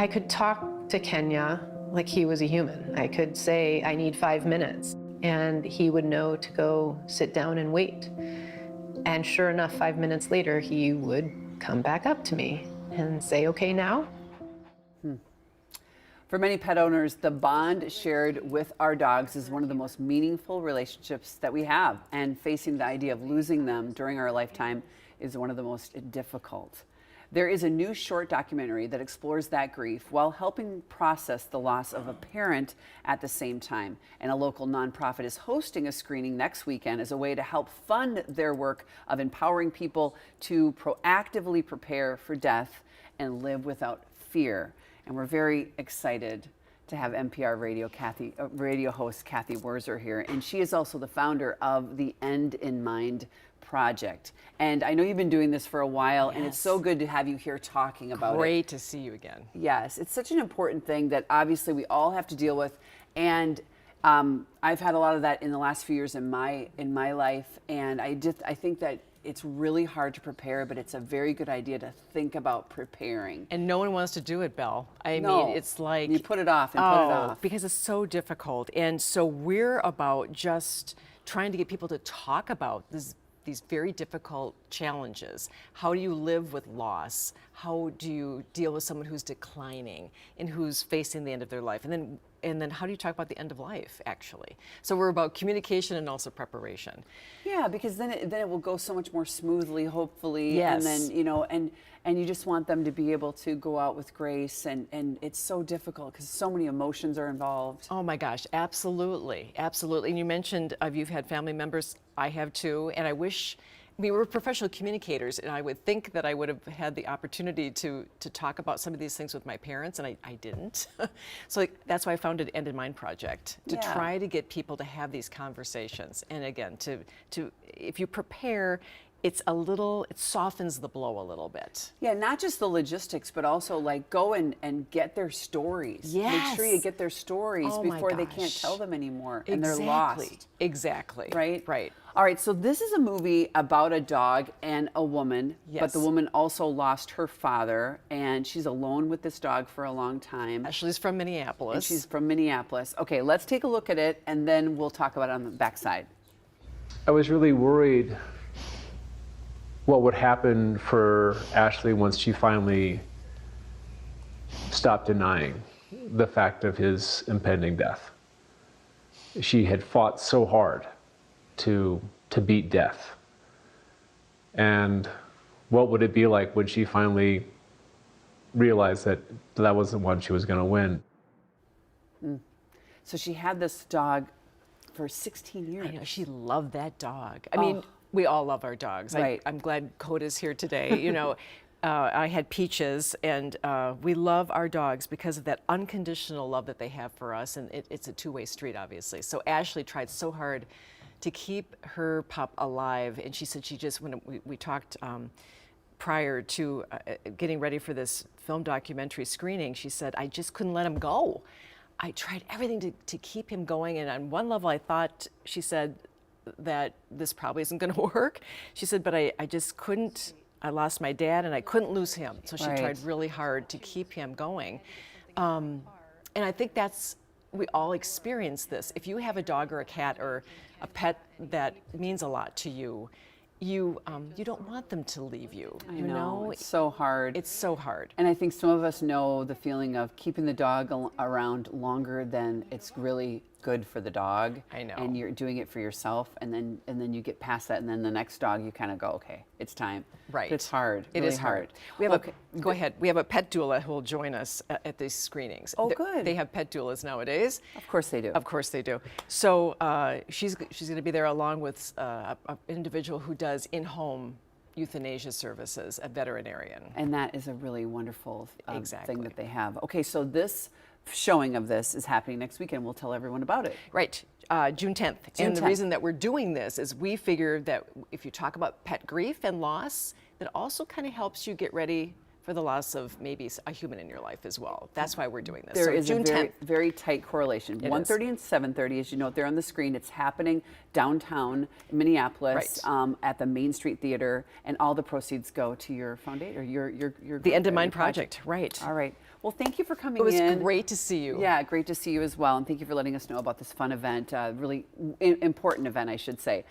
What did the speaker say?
I could talk to Kenya like he was a human. I could say, I need 5 minutes, and he would know to go sit down and wait. And sure enough, 5 minutes later, he would come back up to me and say, okay now? For many pet owners, the bond shared with our dogs is one of the most meaningful relationships that we have, and facing the idea of losing them during our lifetime is one of the most difficult. There is a new short documentary that explores that grief while helping process the loss of a parent at the same time. And a local nonprofit is hosting a screening next weekend as a way to help fund their work of empowering people to proactively prepare for death and live without fear. And we're very excited to have NPR radio host Kathy Werzer here. And she is also the founder of the End in Mind project. And I know you've been doing this for a while, and it's so good to have you here talking about it. Great to see you again. Yes, it's such an important thing that obviously we all have to deal with. And I've had a lot of that in the last few years in my life. And I think that it's really hard to prepare, but it's a very good idea to think about preparing. And no one wants to do it, Belle. I mean, it's like you put it off and put it off because it's so difficult. And so we're about just trying to get people to talk about these very difficult challenges. How do you live with loss? How do you deal with someone who's declining and who's facing the end of their life? And then how do you talk about the end of life, actually? So we're about communication and also preparation. Yeah, because then it will go so much more smoothly, hopefully. Yes. And then, and you just want them to be able to go out with grace. And it's so difficult because so many emotions are involved. Oh my gosh, absolutely, absolutely. And you mentioned you've had family members. I have too, and I wish. I mean, we're professional communicators, and I would think that I would have had the opportunity to talk about some of these things with my parents, and I didn't. So that's why I founded End in Mind Project, to try to get people to have these conversations. And again, to if you prepare, it softens the blow a little bit. Yeah, not just the logistics, but also like go and get their stories. Yes. Make sure you get their stories before they can't tell them anymore and they're lost. Exactly. Right? Right. All right, so this is a movie about a dog and a woman, but the woman also lost her father, and she's alone with this dog for a long time. Ashley's from Minneapolis. And she's from Minneapolis. Okay, let's take a look at it, and then we'll talk about it on the backside. I was really worried what would happen for Ashley once she finally stopped denying the fact of his impending death. She had fought so hard to beat death. And what would it be like when she finally realized that that was the one she was going to win? So she had this dog for 16 years. I know, she loved that dog. I mean, we all love our dogs. Right. I'm glad Coda's here today. You know, I had Peaches, and we love our dogs because of that unconditional love that they have for us, and it's a two-way street, obviously. So Ashley tried so hard to keep her pup alive, and she said she just, when we talked prior to getting ready for this film documentary screening, she said, I just couldn't let him go. I tried everything to keep him going, and on one level I thought, she said, that this probably isn't going to work. She said, but I just couldn't. I lost my dad, and I couldn't lose him. So she tried really hard to keep him going. And I think we all experience this. If you have a dog or a cat or a pet that means a lot to you, you don't want them to leave you. I know. It's so hard. It's so hard. And I think some of us know the feeling of keeping the dog around longer than it's really good for the dog. I know. And you're doing it for yourself, and then you get past that, and then the next dog you kind of go, okay, it's time. Right. But it's hard. It really is hard. We have go ahead. We have a pet doula who will join us at these screenings. Oh, good. They have pet doulas nowadays. Of course they do. Of course they do. So she's going to be there along with an individual who does in-home euthanasia services, a veterinarian. And that is a really wonderful Exactly. thing that they have. Okay, so this showing of this is happening next weekend. We'll tell everyone about it. Right, June 10th. And the reason that we're doing this is we figure that if you talk about pet grief and loss, that also kind of helps you get ready for the loss of maybe a human in your life as well. That's why we're doing this. There so is June a very, 10th. very tight correlation. 1:30 and 7:30, as you know, there on the screen. It's happening downtown Minneapolis at the Main Street Theater, and all the proceeds go to your foundation or your The End in Mind project. Project, right. All right. Well, thank you for coming It was in. great to see you. Yeah, great to see you as well. And thank you for letting us know about this fun event, really important event, I should say.